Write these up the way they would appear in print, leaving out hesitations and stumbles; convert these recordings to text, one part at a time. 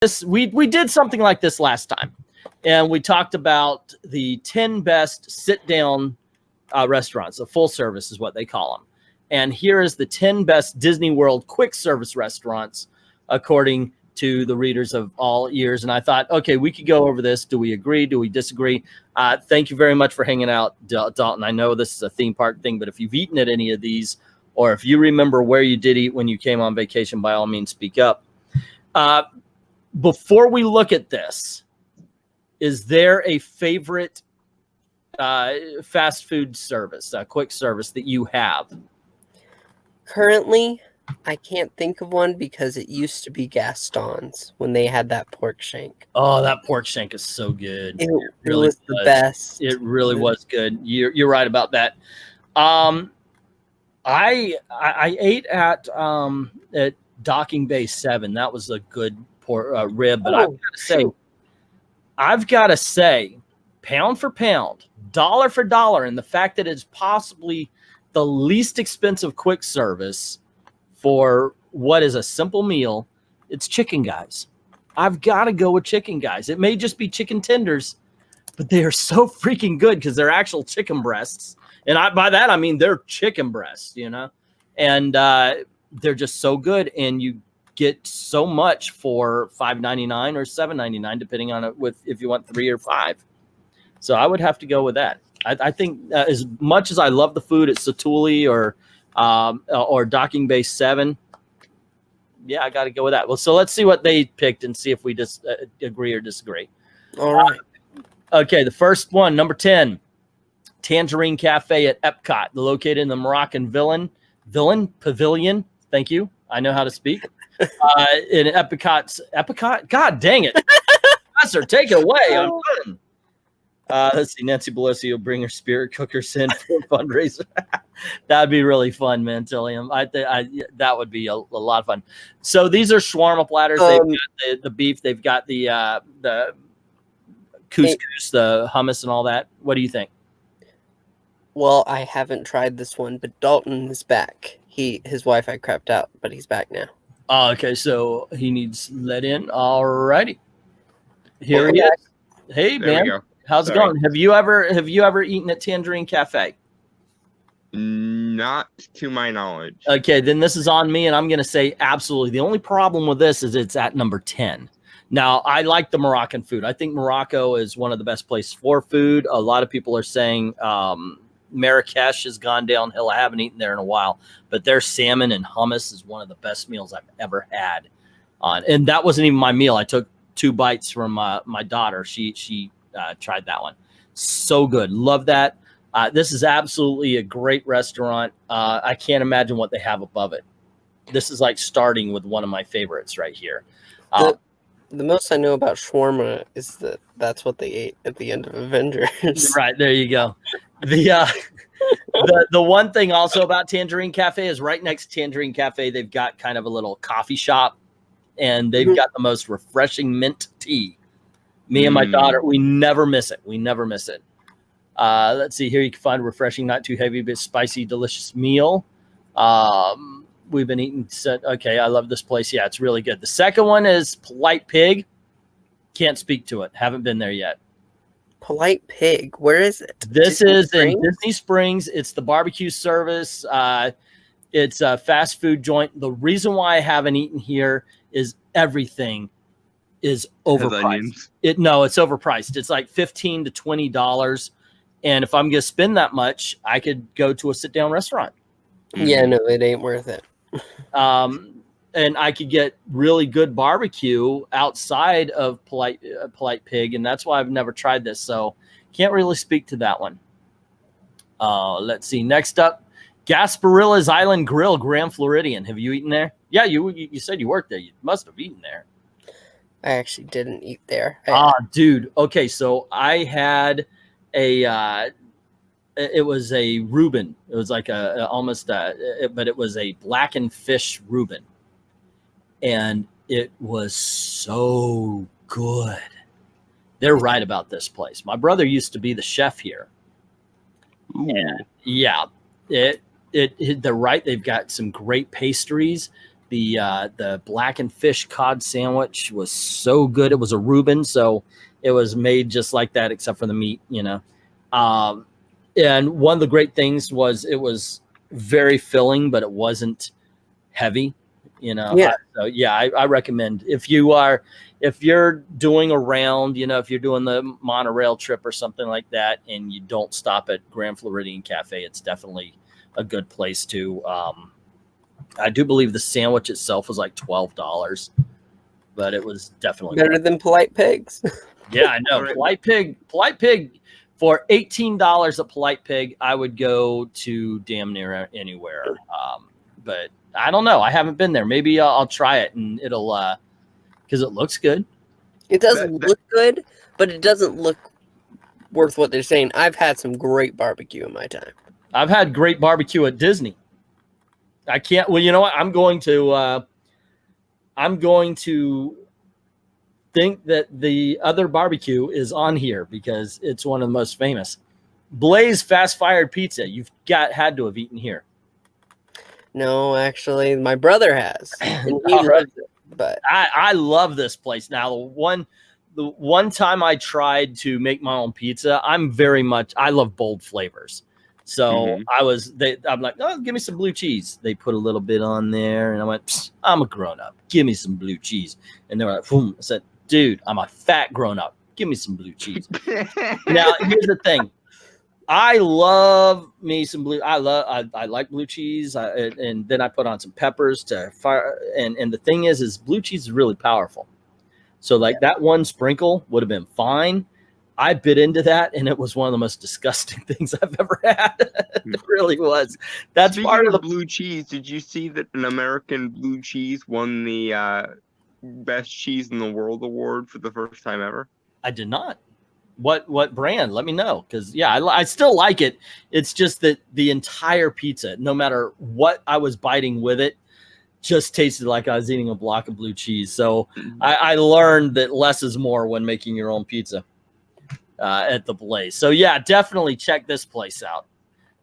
this we did something like this last time, and we talked about the 10 best sit-down restaurants. A full service is what they call them. And here is the 10 best Disney World quick service restaurants according to the readers of all years. And I thought, okay, we could go over this. Do we agree? Do we disagree? Thank you very much for hanging out, Dalton. I know this is a theme park thing, but if you've eaten at any of these, or if you remember where you did eat when you came on vacation, by all means, speak up. Before we look at this, is there a favorite fast food service, quick service that you have? Currently, I can't think of one because it used to be Gaston's when they had that pork shank. Oh, that pork shank is so good. It really was the best. It really was good. You're right about that. I ate at Docking Bay 7. That was a good rib, but I've got to say, pound for pound, dollar for dollar, and the fact that it's possibly the least expensive quick service for what is a simple meal, it's Chicken Guys. I've got to go with Chicken Guys. It may just be chicken tenders, but they are so freaking good because they're actual chicken breasts. And by that, I mean they're chicken breasts, you know, and they're just so good. And you get so much for $5.99 or $7.99, depending on if you want 3 or 5. So I would have to go with that. I think as much as I love the food at Satuli or Docking Bay 7, yeah, I got to go with that. Well, so let's see what they picked and see if we just agree or disagree. All right. Okay, the first one, number 10, Tangerine Cafe at Epcot, located in the Moroccan Villain Pavilion. Thank you. I know how to speak. In Epcot. God dang it. Professor, take it away. I'm done. Let's see. Nancy Pelosi will bring her spirit cookers in for a fundraiser. That'd be really fun, man. Tillium. That would be a lot of fun. So these are shawarma platters. They've got the beef. They've got the couscous, the hummus, and all that. What do you think? Well, I haven't tried this one, but Dalton is back. His Wi-Fi crapped out, but he's back now. Oh, okay, so he needs let in. All righty. Here he is. Hey, there man. How's it going? Have you ever eaten at Tangerine Cafe? Not to my knowledge. Okay, then this is on me, and I'm going to say absolutely. The only problem with this is it's at number 10. Now, I like the Moroccan food. I think Morocco is one of the best places for food. A lot of people are saying Marrakesh has gone downhill. I haven't eaten there in a while, but their salmon and hummus is one of the best meals I've ever had. And that wasn't even my meal. I took 2 bites from my daughter. She tried that one. So good. Love that. This is absolutely a great restaurant. I can't imagine what they have above it. This is like starting with one of my favorites right here. The most I know about shawarma is that's what they ate at the end of Avengers. Right, there you go. The one thing also about Tangerine Cafe is right next to Tangerine Cafe, they've got kind of a little coffee shop, and they've got the most refreshing mint tea. Me and my daughter, we never miss it. We never miss it. Let's see. Here you can find a refreshing, not too heavy, but spicy, delicious meal. We've been eating. Okay, I love this place. Yeah, it's really good. The second one is Polite Pig. Can't speak to it. Haven't been there yet. Polite Pig. Where is it? This is in Disney Springs. It's the barbecue service. It's a fast food joint. The reason why I haven't eaten here is everything is overpriced. It's overpriced. It's like $15 to $20. And if I'm going to spend that much, I could go to a sit-down restaurant. Yeah, no, it ain't worth it. And I could get really good barbecue outside of Polite Pig, and that's why I've never tried this. So can't really speak to that one. Let's see. Next up, Gasparilla's Island Grill, Grand Floridian. Have you eaten there? Yeah, you said you worked there. You must have eaten there. I actually didn't eat there. Dude. Okay, so I had it was a Reuben. It was like but it was a blackened fish Reuben. And it was so good. They're right about this place. My brother used to be the chef here. Ooh. Yeah. They're right. They've got some great pastries. The blackened fish cod sandwich was so good. It was a Reuben, so it was made just like that, except for the meat, you know. And one of the great things was it was very filling, but it wasn't heavy, you know. Yeah. So yeah, I recommend if you're doing a round, you know, if you're doing the monorail trip or something like that, and you don't stop at Grand Floridian Cafe, it's definitely a good place to. I do believe the sandwich itself was like $12, but it was definitely better than Polite Pigs. Yeah, I know. Polite Pig for $18 at Polite Pig, I would go to damn near anywhere. But I don't know. I haven't been there. Maybe I'll try it, and it'll because it looks good. It does look good, but it doesn't look worth what they're saying. I've had some great barbecue in my time. I've had great barbecue at Disney. I can't. Well, you know what? I'm going to think that the other barbecue is on here because it's one of the most famous. Blaze Fast Fired Pizza. You've had to have eaten here. No, actually, my brother has, and he loves it. But I love this place. Now, the one time I tried to make my own pizza, I love bold flavors. So I'm like, oh, give me some blue cheese. They put a little bit on there, and I went, I'm a grown up. Give me some blue cheese. And they were like, boom. I said, dude, I'm a fat grown up. Give me some blue cheese. Now, here's the thing. I love me some blue. I like blue cheese, and then I put on some peppers to fire. And the thing is blue cheese is really powerful. So like that one sprinkle would have been fine. I bit into that, and it was one of the most disgusting things I've ever had. It really was. That's Speaking part of the blue cheese. Did you see that an American blue cheese won the best cheese in the world award for the first time ever? I did not. What brand? Let me know, because yeah, I still like it. It's just that the entire pizza, no matter what I was biting with it, just tasted like I was eating a block of blue cheese. So I learned that less is more when making your own pizza at the Blaze. So yeah, definitely check this place out.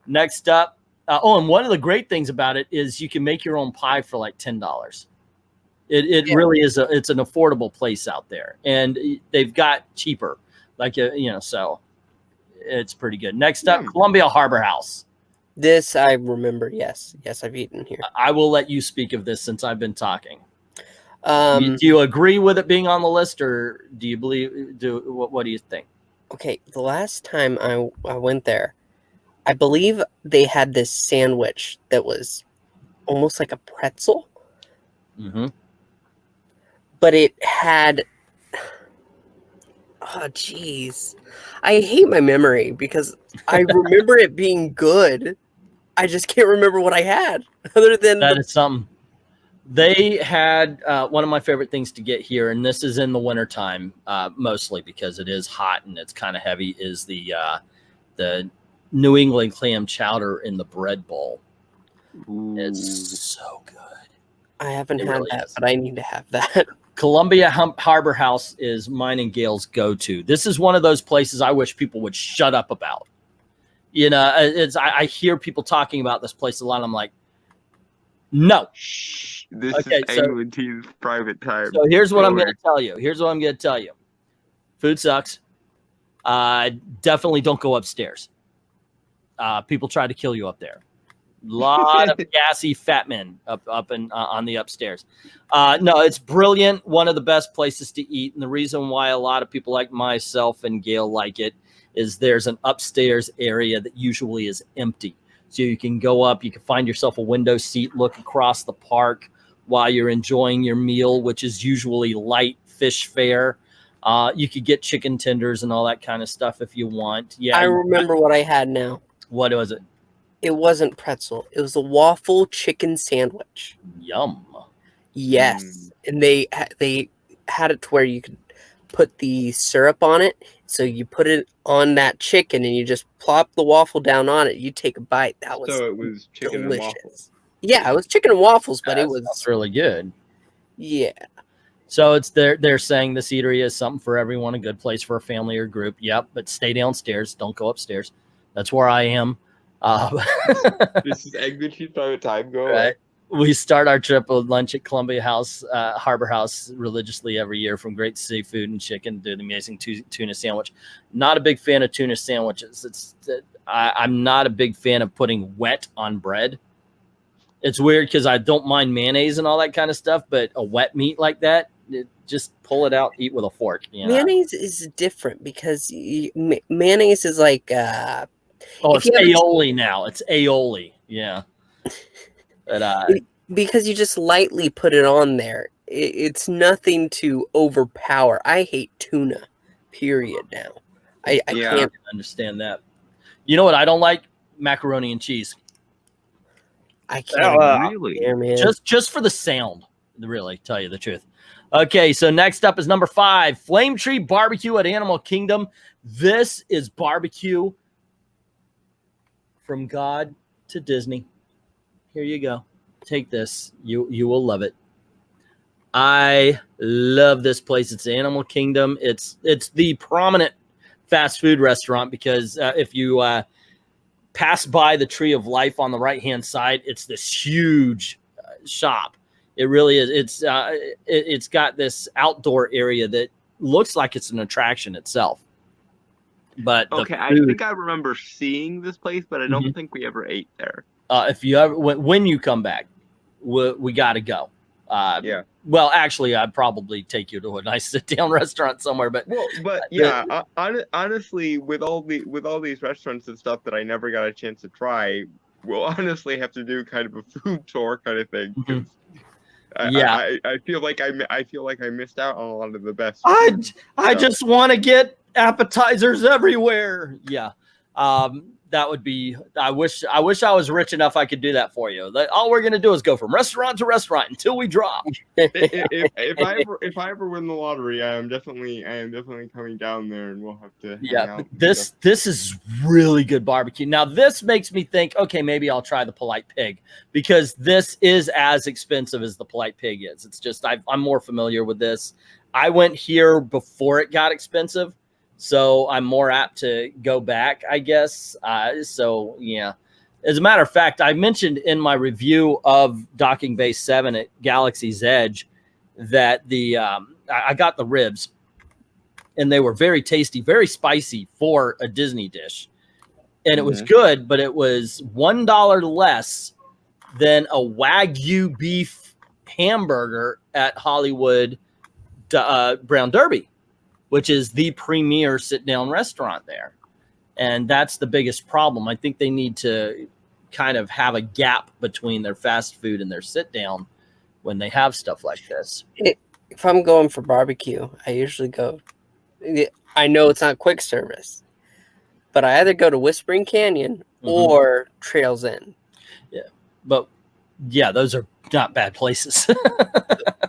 Next up, and one of the great things about it is you can make your own pie for like $10. It really is it's an affordable place out there, and they've got cheaper. So it's pretty good. Next up, Columbia Harbor House. This I remember. Yes, I've eaten here. I will let you speak of this since I've been talking. Do you agree with it being on the list, or do you what do you think? Okay, the last time I went there, I believe they had this sandwich that was almost like a pretzel. Mm-hmm. But it had... Oh, jeez. I hate my memory because I remember it being good. I just can't remember what I had other than... That is something. They had one of my favorite things to get here, and this is in the wintertime, mostly because it is hot and it's kind of heavy, is the New England clam chowder in the bread bowl. Ooh. It's so good. I haven't had that, but I need to have that. Columbia Harbor House is mine and Gail's go-to. This is one of those places I wish people would shut up about. You know, I hear people talking about this place a lot. I'm like, no. Shh. This is England T's private time. So here's what I'm going to tell you. Food sucks. Definitely don't go upstairs. People try to kill you up there. A lot of gassy fat men up and on the upstairs. No, it's brilliant. One of the best places to eat. And the reason why a lot of people like myself and Gail like it is there's an upstairs area that usually is empty. So you can go up, you can find yourself a window seat, look across the park while you're enjoying your meal, which is usually light fish fare. You could get chicken tenders and all that kind of stuff if you want. Yeah, I remember what I had now. What was it? It wasn't pretzel. It was a waffle chicken sandwich. Yum. Yes. And they had it to where you could put the syrup on it. So you put it on that chicken and you just plop the waffle down on it. You take a bite. That was so it was chicken delicious. And waffles. Yeah, it was chicken and waffles, but it was really good. Yeah. So it's they're saying this eatery is something for everyone, a good place for a family or group. Yep, but stay downstairs. Don't go upstairs. That's where I am. This is Egg T's private time. Go right. We start our trip with lunch at Columbia House, Harbor House, religiously every year, from great seafood and chicken to the amazing tuna sandwich. Not a big fan of tuna sandwiches. I'm not a big fan of putting wet on bread. It's weird because I don't mind mayonnaise and all that kind of stuff, but a wet meat like that, just pull it out, eat with a fork. You know? Mayonnaise is different because mayonnaise is like it's aioli now. It's aioli. Yeah. But because you just lightly put it on there. It's nothing to overpower. I hate tuna, period. Now I can't understand that. You know what I don't like? Macaroni and cheese. I can't really, man. Just for the sound, really, tell you the truth. Okay, so next up is number 5, Flame Tree Barbecue at Animal Kingdom. This is barbecue from God to Disney. Here you go. Take this. You will love it. I love this place. It's Animal Kingdom. It's the prominent fast food restaurant because if you pass by the Tree of Life on the right-hand side, it's this huge shop. It really is. It's got this outdoor area that looks like it's an attraction itself. But okay, I think I remember seeing this place, but I don't think we ever ate there. If you ever when you come back, we got to go. Yeah. Well, actually, I'd probably take you to a nice sit-down restaurant somewhere. But honestly, with all these restaurants and stuff that I never got a chance to try, we'll honestly have to do kind of a food tour kind of thing. I feel like I missed out on a lot of the best. I just want to get appetizers everywhere. Yeah. That would be. I wish I was rich enough I could do that for you. All we're gonna do is go from restaurant to restaurant until we drop. if I ever win the lottery, I am definitely coming down there, and we'll have to. Hang out this is really good barbecue. Now this makes me think, okay, maybe I'll try the Polite Pig because this is as expensive as the Polite Pig is. It's just I'm more familiar with this. I went here before it got expensive. So I'm more apt to go back, I guess. So, yeah. As a matter of fact, I mentioned in my review of Docking Bay 7 at Galaxy's Edge that I got the ribs, and they were very tasty, very spicy for a Disney dish. And it was good, but it was $1 less than a Wagyu beef hamburger at Hollywood Brown Derby, which is the premier sit-down restaurant there. And that's the biggest problem. I think they need to kind of have a gap between their fast food and their sit-down when they have stuff like this. If I'm going for barbecue, I usually go... I know it's not quick service, but I either go to Whispering Canyon or Trails End. Yeah, but yeah, those are not bad places.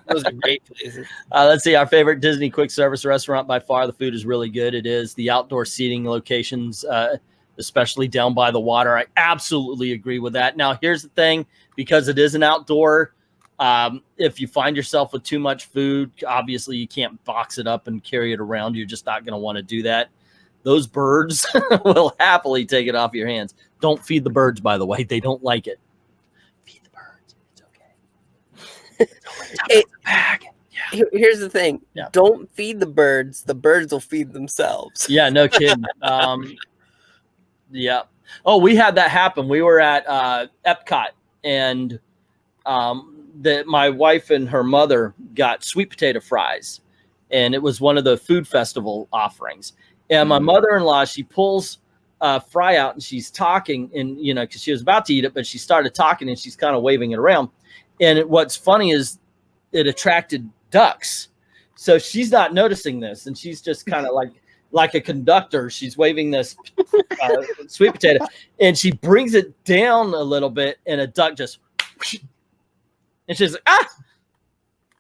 Those are great places. Let's see. Our favorite Disney quick service restaurant by far. The food is really good. It is the outdoor seating locations, especially down by the water. I absolutely agree with that. Now, here's the thing. Because it is an outdoor, if you find yourself with too much food, obviously you can't box it up and carry it around. You're just not going to want to do that. Those birds will happily take it off your hands. Don't feed the birds, by the way. They don't like it. Here's the thing. Yeah. Don't feed the birds. The birds will feed themselves. Yeah, no kidding. Yeah. Oh, we had that happen. We were at Epcot, and my wife and her mother got sweet potato fries, and it was one of the food festival offerings. And my mother-in-law, she pulls a fry out, and she's talking, and because she was about to eat it, but she started talking, and she's kind of waving it around. And what's funny is it attracted ducks. So she's not noticing this. And she's just kind of like a conductor. She's waving this sweet potato. And she brings it down a little bit. And a duck just... And she's like, ah!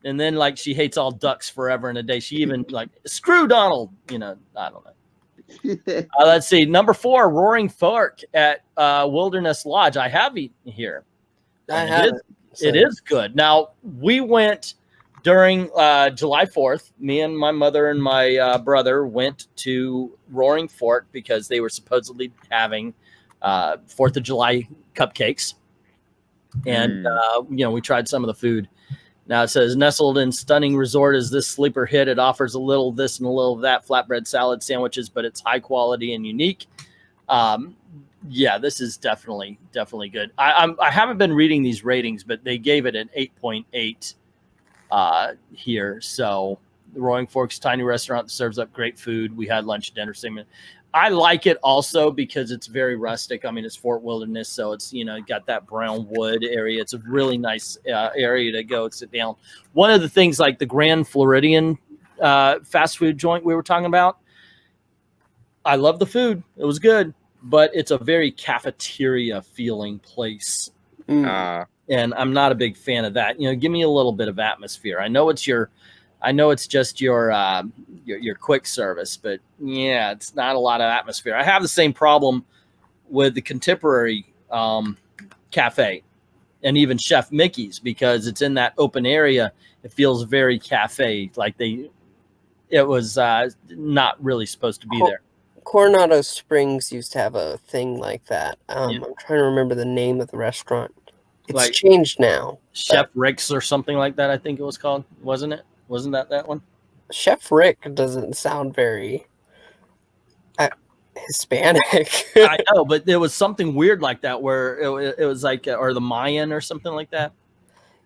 And then she hates all ducks forever and a day. She even screw Donald. I don't know. Let's see. Number 4, Roaring Fork at Wilderness Lodge. I have eaten here. I have. It is good. Now, we went during July 4th. Me and my mother and my brother went to Roaring Fork because they were supposedly having 4th of July cupcakes. And we tried some of the food. Now it says, nestled in stunning resort is this sleeper hit. It offers a little of this and a little of that, flatbread salad sandwiches, but it's high quality and unique. This is definitely good. I haven't been reading these ratings, but they gave it an 8.8 here. So the Roaring Forks tiny restaurant that serves up great food. We had lunch, dinner, same. I like it also because it's very rustic. I mean, it's Fort Wilderness, so it's, got that brown wood area. It's a really nice area to go sit down. One of the things, like the Grand Floridian fast food joint we were talking about, I love the food. It was good, but it's a very cafeteria feeling place. And I'm not a big fan of that. Give me a little bit of atmosphere. I know it's just your quick service, but yeah, it's not a lot of atmosphere. I have the same problem with the Contemporary Cafe and even Chef Mickey's, because it's in that open area. It feels very cafe, like it was not really supposed to be there. Coronado Springs used to have a thing like that. I'm trying to remember the name of the restaurant. It's changed now. Chef Rick's or something like that, I think it was called, wasn't it? Wasn't that one? Chef Rick doesn't sound very Hispanic. I know, but there was something weird like that where it was like, or the Mayan or something like that.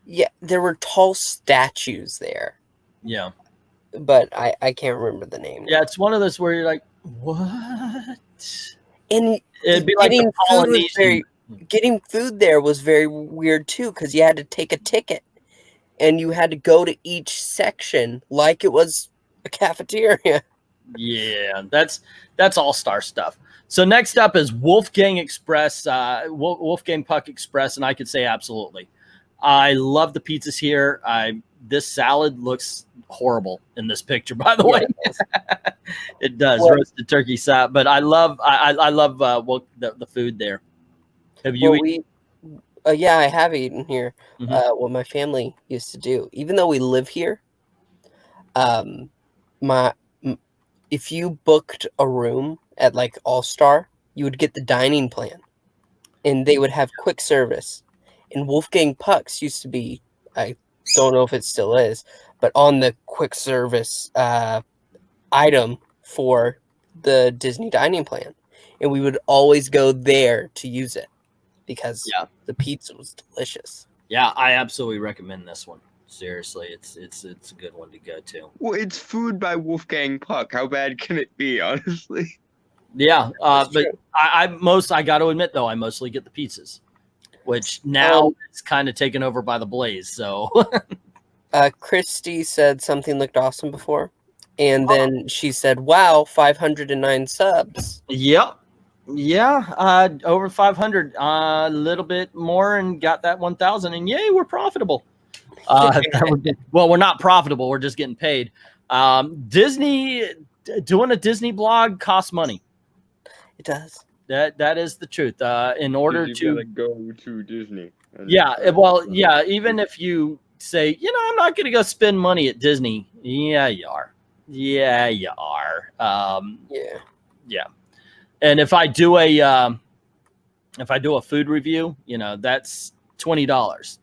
Yeah, there were tall statues there. Yeah. But I can't remember the name. Yeah, it's one of those where you're like, what? And it'd be like the Polynesian. Getting food there was very weird too, because you had to take a ticket. And you had to go to each section like it was a cafeteria. Yeah, that's all-star stuff. So next up is Wolfgang Express, Wolfgang Puck Express, and I could say absolutely. I love the pizzas here. This salad looks horrible in this picture, by the way. It does, roasted turkey salad. But I love the food there. Have you eaten? Yeah, I have eaten here. What my family used to do, even though we live here, if you booked a room at like All Star, you would get the dining plan, and they would have quick service. And Wolfgang Puck's used to be, I don't know if it still is, but on the quick service item for the Disney dining plan, and we would always go there to use it. Because the pizza was delicious. Yeah, I absolutely recommend this one. Seriously, it's a good one to go to. Well, it's food by Wolfgang Puck. How bad can it be, honestly? Yeah, but I got to admit though, I mostly get the pizzas, which now it's kind of taken over by the Blaze. So, Christy said something looked awesome before, and then she said, "Wow, 509 subs." Yep. Yeah, over 500, a little bit more, and got that 1,000, and yay, we're profitable. Well, we're not profitable; we're just getting paid. Disney, doing a Disney blog costs money. It does. That is the truth. In order to go to Disney. Even if you say, I'm not going to go spend money at Disney. Yeah, you are. Yeah, you are. Yeah. And if I do a food review, that's $20.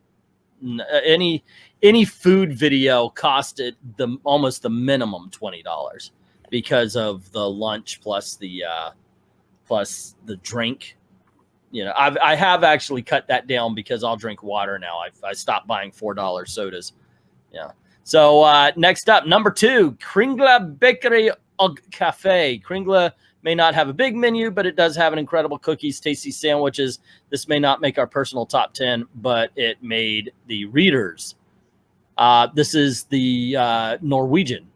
Any food video costed almost the minimum $20 because of the lunch plus the drink. I have actually cut that down because I'll drink water now. I stopped buying $4 sodas. Yeah. So next up, number 2, Kringla Bakery og Cafe. Kringla may not have a big menu, but it does have an incredible cookies, tasty sandwiches. This may not make our personal top 10, but it made the readers. This is the Norwegian,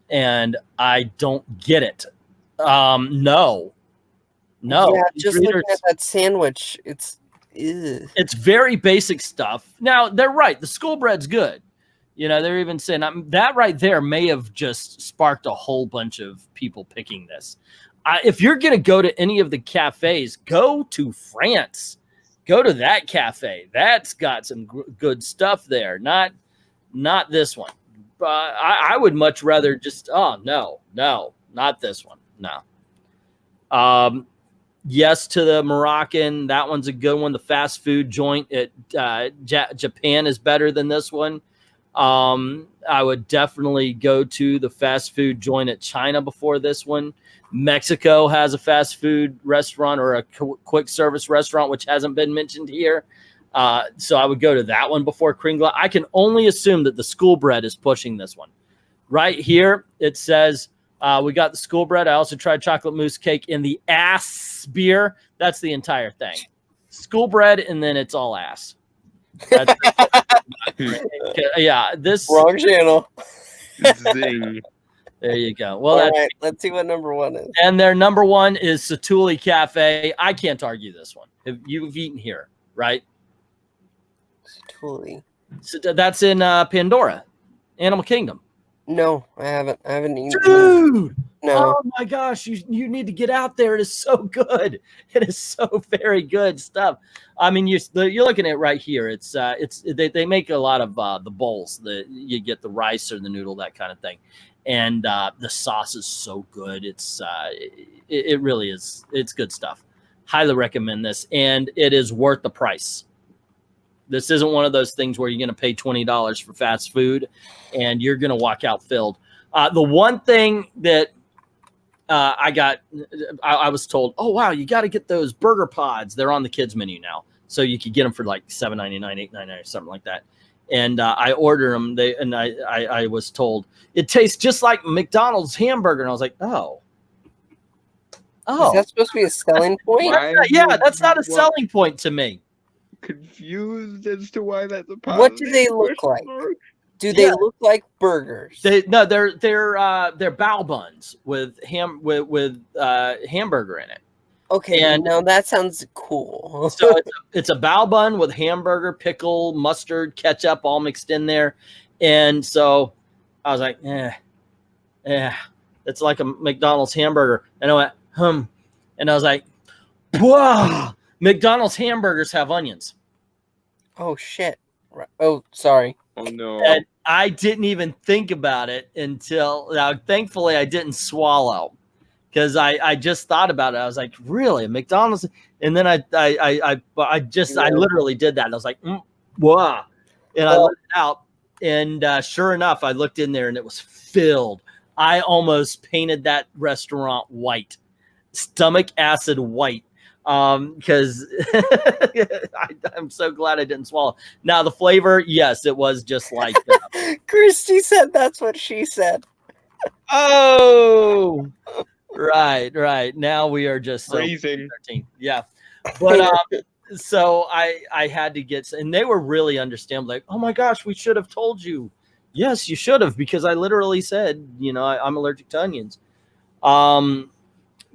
and I don't get it. No. Yeah, just looking at that sandwich, it's very basic stuff. Now, they're right. The school bread's good. They're even saying that right there may have just sparked a whole bunch of people picking this. If you're going to go to any of the cafes, go to France. Go to that cafe. That's got some good stuff there. Not this one. I would much rather just, no, not this one. No. yes to the Moroccan. That one's a good one. The fast food joint at Japan is better than this one. I would definitely go to the fast food joint at China before this one. Mexico has a fast food restaurant or a quick service restaurant, which hasn't been mentioned here. So I would go to that one before Kringla. I can only assume that the school bread is pushing this one. Right here, it says, we got the school bread. I also tried chocolate mousse cake in the ass beer. That's the entire thing. School bread, and then it's all ass. That's yeah, this wrong channel. Zing. There you go. Well, all right, let's see what number 1 is. And their number 1 is Satuli Cafe. I can't argue this one. You've eaten here, right? Satuli. So that's in Pandora, Animal Kingdom. No, I haven't. I haven't eaten. Dude, no. Oh my gosh, you need to get out there. It is so good. It is so very good stuff. I mean, you're looking at it right here. They make a lot of the bowls. You get the rice or the noodle, that kind of thing, and the sauce is so good. It really is. It's good stuff. Highly recommend this, and it is worth the price. This isn't one of those things where you're going to pay $20 for fast food and you're going to walk out filled. The one thing that I was told, oh, wow, you got to get those burger pods. They're on the kids menu now. So you could get them for like $7.99, $8.99 or something like that. And I ordered them. I was told it tastes just like McDonald's hamburger. And I was like, oh. Is that supposed to be a selling point? That's not a selling point to me. Confused as to why that's a positive. What do they look like? Do they look like burgers? They're bao buns with hamburger in it. Okay, and now that sounds cool. So it's a bao bun with hamburger, pickle, mustard, ketchup all mixed in there. And so I was like, it's like a McDonald's hamburger. And I went, and I was like, wow. McDonald's hamburgers have onions. Oh, shit. Oh, sorry. Oh, no. And I didn't even think about it until thankfully I didn't swallow because I just thought about it. I was like, really? McDonald's? And then I literally did that. And I was like, wow. And I looked out and sure enough, I looked in there and it was filled. I almost painted that restaurant white, stomach acid white. Because I'm so glad I didn't swallow. Now the flavor, yes, it was just like Christy said that's what she said. Oh, right. Now we are just so freezing. Yeah, but so I had to get, and they were really understanding. Like, oh my gosh, we should have told you. Yes, you should have, because I literally said, I'm allergic to onions.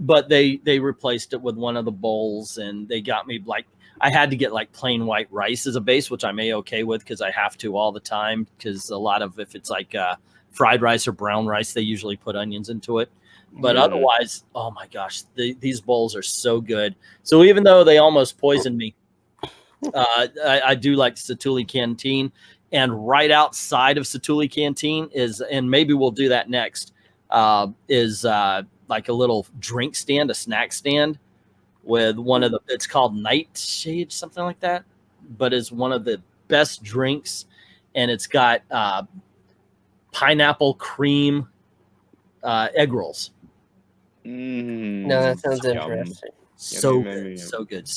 But they replaced it with one of the bowls, and they got me I had to get like plain white rice as a base, which I'm okay with because I have to all the time. Because a lot of, if it's like fried rice or brown rice, they usually put onions into it. But otherwise, oh my gosh, these bowls are so good. So even though they almost poisoned me, I do like Satuli Canteen, and right outside of Satuli Canteen is, and maybe we'll do that next, is like a little drink stand, a snack stand with it's called Nightshade, something like that, but it's one of the best drinks. And it's got pineapple cream egg rolls. No, that sounds interesting. So good.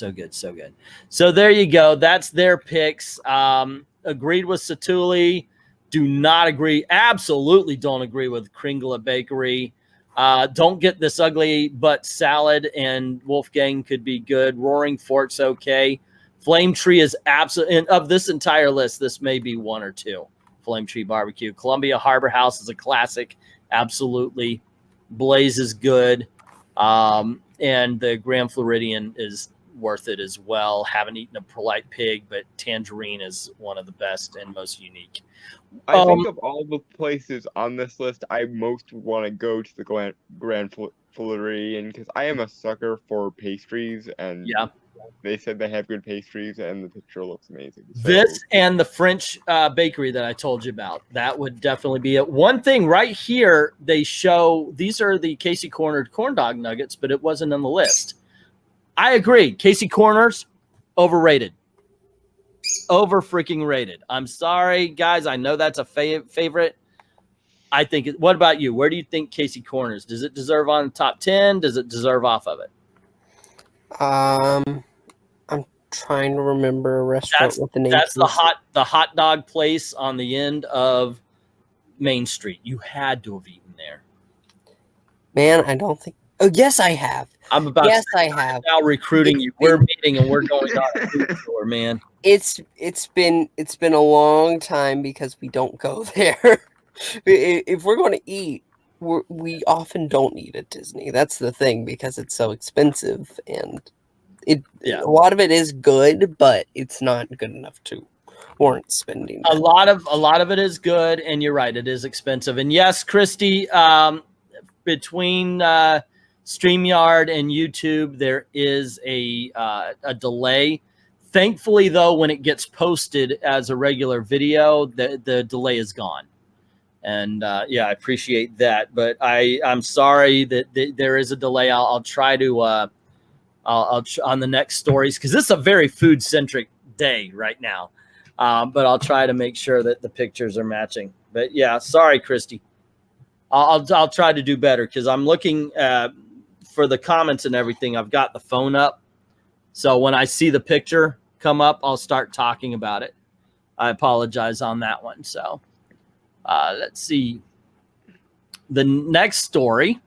So there you go. That's their picks. Agreed with Satuli. Do not agree. Absolutely don't agree with Kringla Bakery. Don't get this ugly butt salad, and Wolfgang could be good. Roaring Fork's okay. Flame Tree is absolutely, and of this entire list, this may be 1 or 2. Flame Tree Barbecue. Columbia Harbor House is a classic. Absolutely. Blaze is good. And the Grand Floridian is worth it as well. Haven't eaten a polite pig, but Tangerine is one of the best and most unique. I think of all the places on this list, I most want to go to the Grand Floridian because I am a sucker for pastries, and they said they have good pastries, and the picture looks amazing. So. This and the French bakery that I told you about, that would definitely be it. One thing right here, they show, these are the Casey Cornered corn dog nuggets, but it wasn't on the list. I agree. Casey Corners, overrated. Over freaking rated. I'm sorry, guys. I know that's a favorite. I think. What about you? Where do you think Casey Corners? Does it deserve on the top 10? Does it deserve off of it? I'm trying to remember a restaurant with the name. That's the hot dog place on the end of Main Street. You had to have eaten there. Man, I don't think. Oh, yes, I have. I'm about. Yes, I have. Now recruiting you. We're meeting and we're going on a food tour, man. It's been a long time because we don't go there. If we're going to eat, we often don't eat at Disney. That's the thing, because it's so expensive, and a lot of it is good, but it's not good enough to warrant spending. A lot of it is good, and you're right, it is expensive. And yes, Christy, between StreamYard and YouTube, there is a delay. Thankfully, though, when it gets posted as a regular video, the delay is gone. And yeah, I appreciate that. But I'm sorry that there is a delay. I'll try to I'll on the next stories, because this is a very food centric day right now. But I'll try to make sure that the pictures are matching. But yeah, sorry, Christy. I'll try to do better, because I'm looking for the comments and everything. I've got the phone up, so when I see the picture come up, I'll start talking about it. I apologize on that one. So let's see. The next story